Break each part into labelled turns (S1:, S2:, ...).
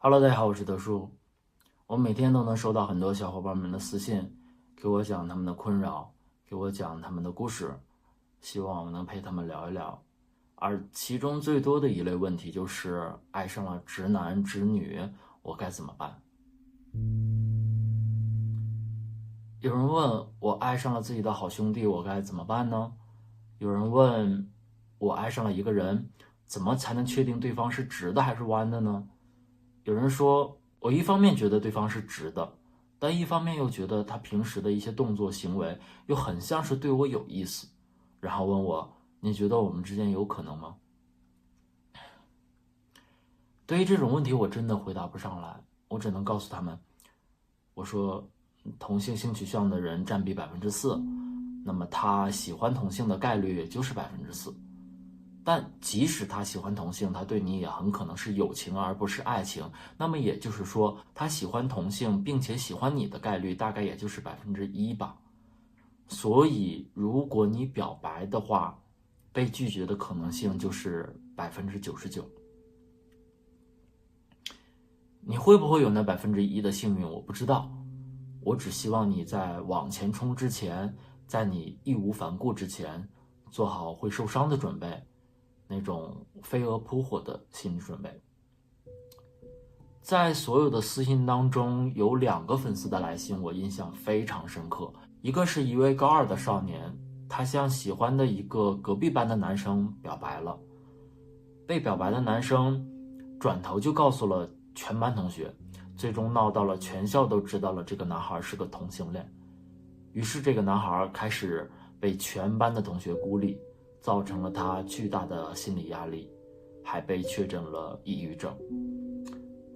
S1: Hello，大家好，我是德叔。我每天都能收到很多小伙伴们的私信，给我讲他们的困扰，给我讲他们的故事，希望我能陪他们聊一聊。而其中最多的一类问题就是爱上了直男直女，我该怎么办？有人问我爱上了自己的好兄弟，我该怎么办呢？有人问我爱上了一个人，怎么才能确定对方是直的还是弯的呢？有人说，我一方面觉得对方是直的，但一方面又觉得他平时的一些动作行为又很像是对我有意思，然后问我，你觉得我们之间有可能吗？对于这种问题，我真的回答不上来，我只能告诉他们，我说，同性性取向的人占比4%，那么他喜欢同性的概率也就是4%。但即使他喜欢同性，他对你也很可能是友情而不是爱情。那么也就是说，他喜欢同性并且喜欢你的概率大概也就是1%吧。所以，如果你表白的话，被拒绝的可能性就是99%。你会不会有那1%的幸运？我不知道。我只希望你在往前冲之前，在你义无反顾之前，做好会受伤的准备。那种飞蛾扑火的心理准备。在所有的私信当中，有2个粉丝的来信我印象非常深刻。一个是一位高2的少年，他向喜欢的一个隔壁班的男生表白了，被表白的男生转头就告诉了全班同学，最终闹到了全校都知道了这个男孩是个同性恋。于是这个男孩开始被全班的同学孤立，造成了他巨大的心理压力，还被确诊了抑郁症。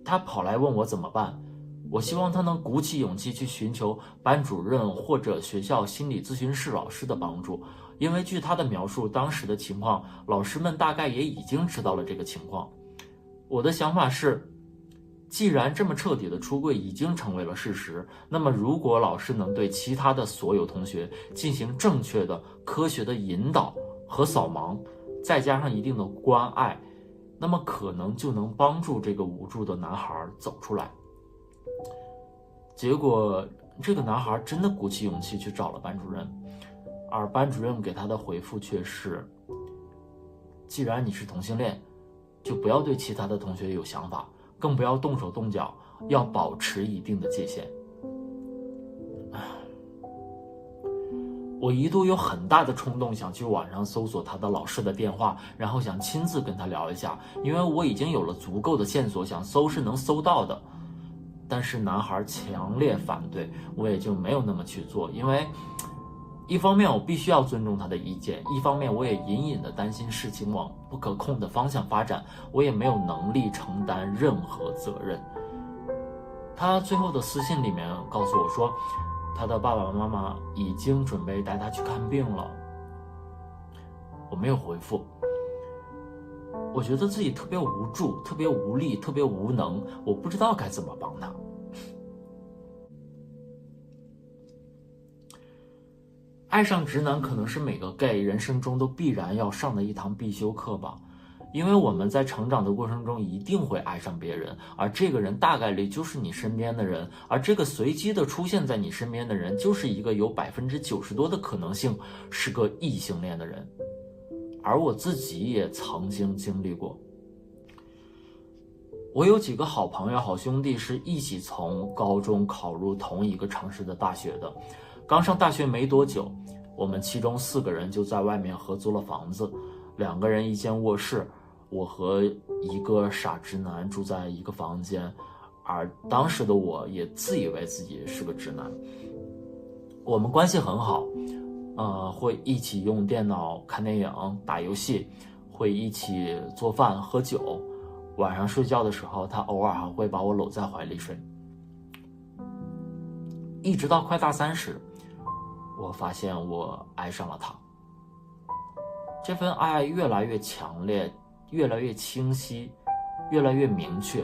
S1: 他跑来问我怎么办，我希望他能鼓起勇气去寻求班主任或者学校心理咨询室老师的帮助，因为据他的描述，当时的情况，老师们大概也已经知道了这个情况。我的想法是，既然这么彻底的出柜已经成为了事实，那么如果老师能对其他的所有同学进行正确的、科学的引导和扫盲，再加上一定的关爱，那么可能就能帮助这个无助的男孩走出来。结果，这个男孩真的鼓起勇气去找了班主任，而班主任给他的回复却是：既然你是同性恋，就不要对其他的同学有想法，更不要动手动脚，要保持一定的界限。我一度有很大的冲动想去网上搜索他的老师的电话，然后想亲自跟他聊一下，因为我已经有了足够的线索，想搜是能搜到的。但是男孩强烈反对，我也就没有那么去做，因为一方面我必须要尊重他的意见，一方面我也隐隐的担心事情往不可控的方向发展，我也没有能力承担任何责任。他最后的私信里面告诉我说，他的爸爸妈妈已经准备带他去看病了。我没有回复，我觉得自己特别无助，特别无力，特别无能，我不知道该怎么帮他。爱上直男可能是每个 gay 人生中都必然要上的一堂必修课吧，因为我们在成长的过程中一定会爱上别人，而这个人大概率就是你身边的人，而这个随机的出现在你身边的人，就是一个有90%多的可能性是个异性恋的人，而我自己也曾经经历过。我有几个好朋友、好兄弟是一起从高中考入同一个城市的大学的，刚上大学没多久，我们其中4个人就在外面合租了房子，2个人一间卧室，我和一个傻直男住在一个房间，而当时的我也自以为自己是个直男。我们关系很好，会一起用电脑看电影、打游戏，会一起做饭、喝酒。晚上睡觉的时候，他偶尔还会把我搂在怀里睡。一直到快大3时，我发现我爱上了他。这份爱越来越强烈，越来越清晰，越来越明确，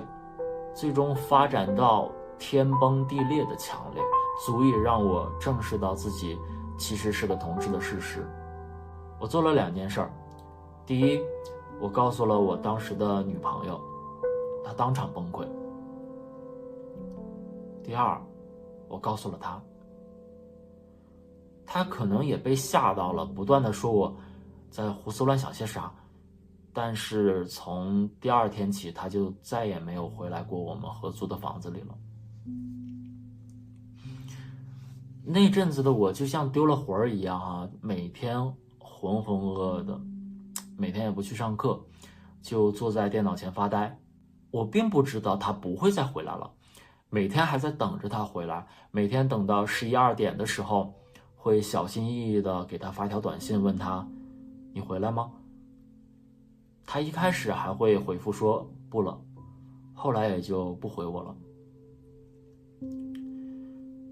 S1: 最终发展到天崩地裂的强烈，足以让我正视到自己其实是个同志的事实。我做了2件事儿。第一，我告诉了我当时的女朋友，她当场崩溃。第二，我告诉了他，他可能也被吓到了，不断的说我在胡思乱想些啥。但是从第二天起，他就再也没有回来过我们合租的房子里了。那阵子的我就像丢了魂儿一样啊，每天浑浑噩噩的，每天也不去上课，就坐在电脑前发呆。我并不知道他不会再回来了，每天还在等着他回来，每天等到11、12点的时候，会小心翼翼的给他发条短信，问他：“你回来吗？”他一开始还会回复说不了，后来也就不回我了。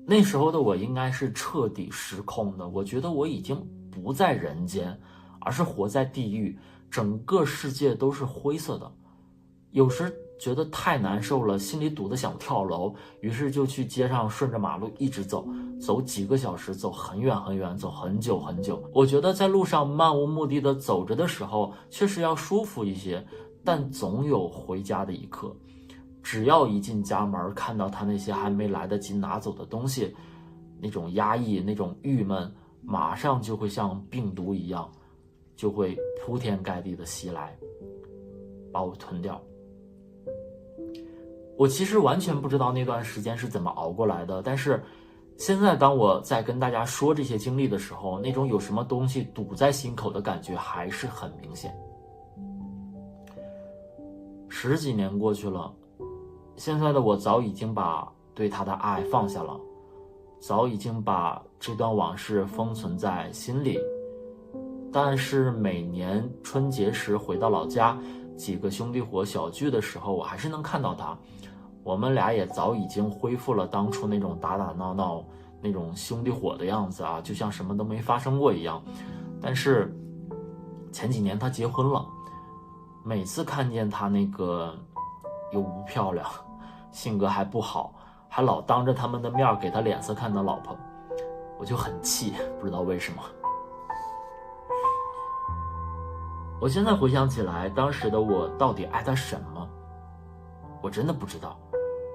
S1: 那时候的我应该是彻底失控的，我觉得我已经不在人间，而是活在地狱，整个世界都是灰色的。有时觉得太难受了，心里堵得想跳楼，于是就去街上顺着马路一直走，走几个小时，走很远很远，走很久很久。我觉得在路上漫无目的的走着的时候，确实要舒服一些，但总有回家的一刻。只要一进家门，看到他那些还没来得及拿走的东西，那种压抑，那种郁闷，马上就会像病毒一样，就会铺天盖地的袭来，把我吞掉。我其实完全不知道那段时间是怎么熬过来的，但是现在当我在跟大家说这些经历的时候，那种有什么东西堵在心口的感觉还是很明显。10几年过去了，现在的我早已经把对他的爱放下了，早已经把这段往事封存在心里。但是每年春节时回到老家，几个兄弟伙小聚的时候，我还是能看到他。我们俩也早已经恢复了当初那种打打闹闹、那种兄弟伙的样子啊，就像什么都没发生过一样。但是前几年他结婚了，每次看见他那个又不漂亮，性格还不好，还老当着他们的面给他脸色看的老婆，我就很气，不知道为什么。我现在回想起来，当时的我到底爱他什么，我真的不知道，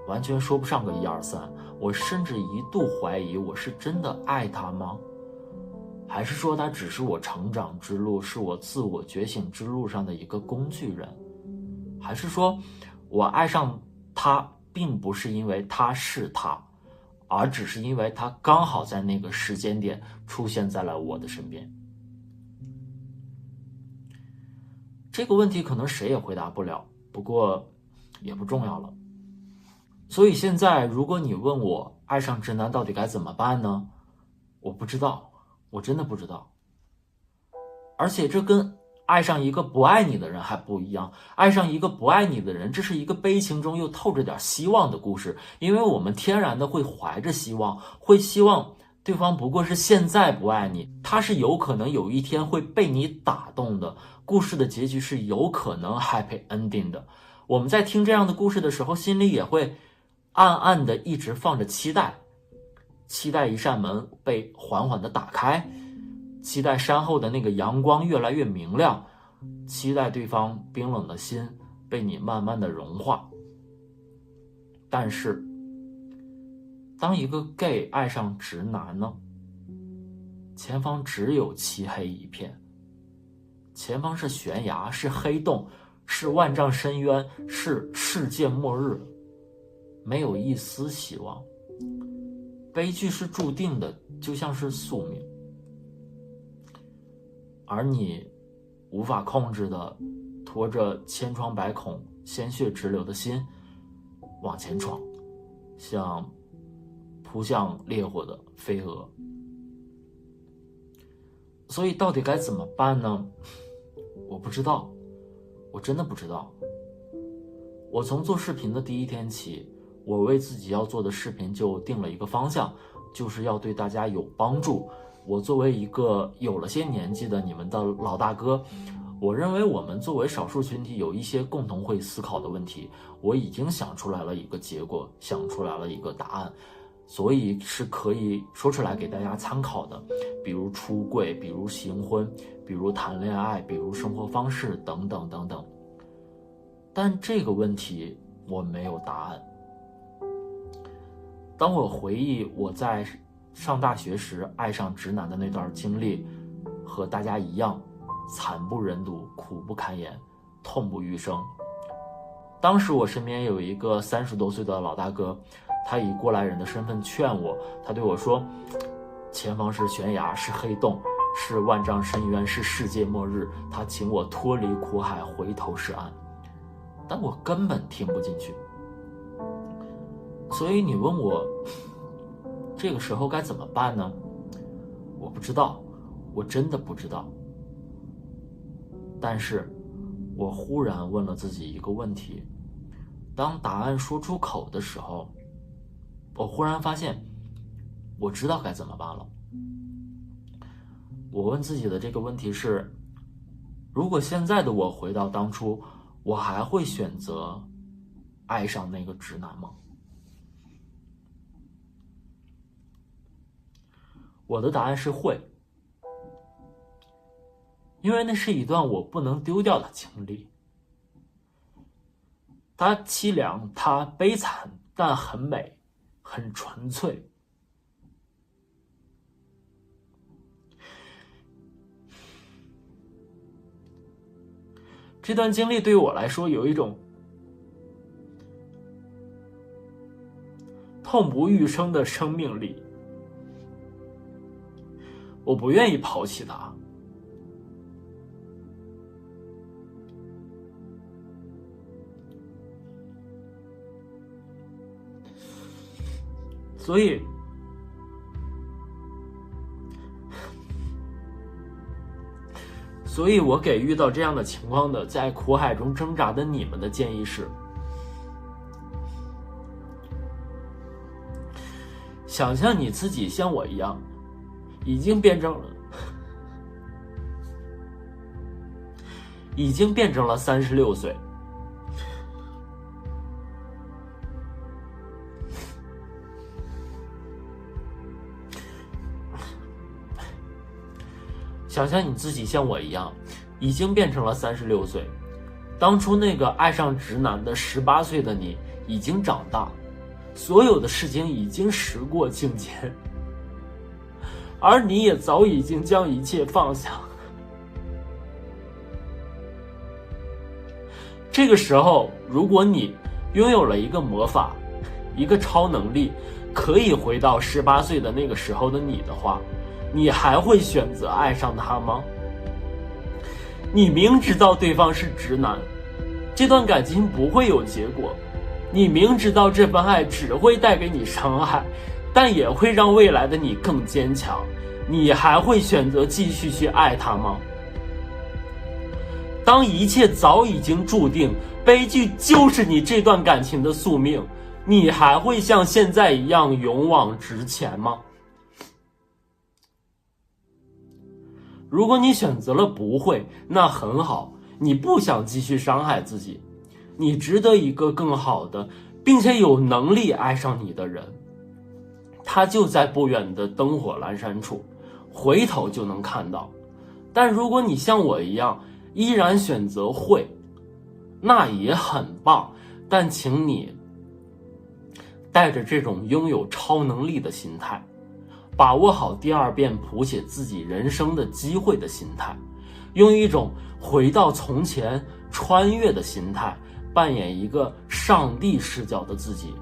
S1: 完全说不上个1、2、3。我甚至一度怀疑，我是真的爱他吗？还是说他只是我成长之路，是我自我觉醒之路上的一个工具人？还是说我爱上他并不是因为他是他，而只是因为他刚好在那个时间点出现在了我的身边？这个问题可能谁也回答不了，不过也不重要了。所以现在如果你问我爱上直男到底该怎么办呢？我不知道，我真的不知道。而且这跟爱上一个不爱你的人还不一样，爱上一个不爱你的人，这是一个悲情中又透着点希望的故事，因为我们天然的会怀着希望，会希望对方不过是现在不爱你，他是有可能有一天会被你打动的，故事的结局是有可能 happy ending 的。我们在听这样的故事的时候，心里也会暗暗的一直放着期待，期待一扇门被缓缓的打开，期待山后的那个阳光越来越明亮，期待对方冰冷的心被你慢慢的融化。但是当一个 gay 爱上直男呢，前方只有漆黑一片，前方是悬崖，是黑洞，是万丈深渊，是世界末日，没有一丝希望。悲剧是注定的，就像是宿命，而你无法控制的拖着千疮百孔、鲜血直流的心往前闯，像扑向烈火的飞蛾。所以到底该怎么办呢？我不知道，我真的不知道。我从做视频的第一天起，我为自己要做的视频就定了一个方向，就是要对大家有帮助。我作为一个有了些年纪的你们的老大哥，我认为我们作为少数群体有一些共同会思考的问题，我已经想出来了一个结果，想出来了一个答案，所以是可以说出来给大家参考的，比如出柜，比如行婚，比如谈恋爱，比如生活方式等等等等。但这个问题我没有答案。当我回忆我在上大学时爱上直男的那段经历，和大家一样，惨不忍睹，苦不堪言，痛不欲生。当时我身边有一个30多岁的老大哥，他以过来人的身份劝我，他对我说，前方是悬崖，是黑洞，是万丈深渊，是世界末日，他请我脱离苦海，回头是岸。但我根本听不进去。所以你问我这个时候该怎么办呢？我不知道，我真的不知道。但是我忽然问了自己一个问题，当答案说出口的时候，我忽然发现我知道该怎么办了。我问自己的这个问题是，如果现在的我回到当初，我还会选择爱上那个直男吗？我的答案是会，因为那是一段我不能丢掉的经历。它凄凉，它悲惨，但很美，很纯粹。这段经历对我来说有一种痛不欲生的生命力，我不愿意抛弃它。所以我给遇到这样的情况的，在苦海中挣扎的你们的建议是，想象你自己像我一样，已经变成了36岁。想象你自己像我一样，已经变成了36岁。当初那个爱上直男的18岁的你，已经长大，所有的事情已经时过境迁，而你也早已经将一切放下。这个时候，如果你拥有了一个魔法，一个超能力，可以回到18岁的那个时候的你的话，你还会选择爱上他吗？你明知道对方是直男，这段感情不会有结果，你明知道这份爱只会带给你伤害，但也会让未来的你更坚强，你还会选择继续去爱他吗？当一切早已经注定，悲剧就是你这段感情的宿命，你还会像现在一样勇往直前吗？如果你选择了不会，那很好，你不想继续伤害自己，你值得一个更好的，并且有能力爱上你的人，他就在不远的灯火阑珊处，回头就能看到。但如果你像我一样依然选择会，那也很棒，但请你带着这种拥有超能力的心态，把握好第二遍谱写自己人生的机会的心态，用一种回到从前穿越的心态，扮演一个上帝视角的自己。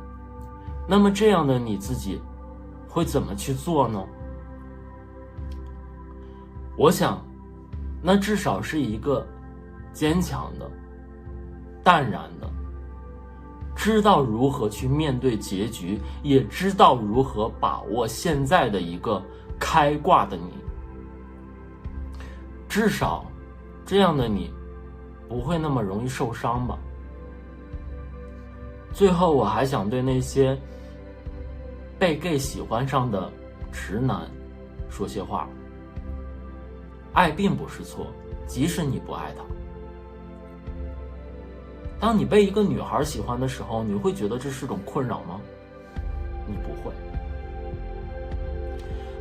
S1: 那么这样的你自己会怎么去做呢？我想那至少是一个坚强的、淡然的，知道如何去面对结局，也知道如何把握现在的一个开挂的你。至少这样的你不会那么容易受伤吧。最后我还想对那些被 gay 喜欢上的直男说些话。爱并不是错，即使你不爱他。当你被一个女孩喜欢的时候，你会觉得这是种困扰吗？你不会。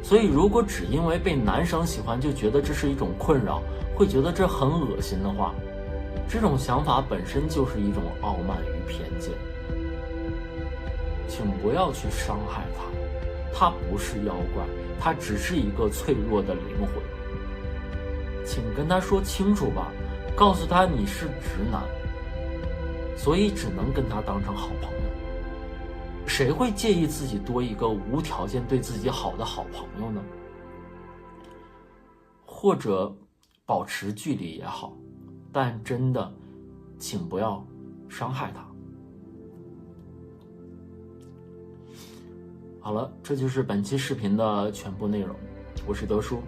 S1: 所以如果只因为被男生喜欢就觉得这是一种困扰，会觉得这很恶心的话，这种想法本身就是一种傲慢与偏见。请不要去伤害他，他不是妖怪，他只是一个脆弱的灵魂。请跟他说清楚吧，告诉他你是直男，所以只能跟他当成好朋友。谁会介意自己多一个无条件对自己好的好朋友呢？或者保持距离也好，但真的请不要伤害他。好了，这就是本期视频的全部内容，我是德叔，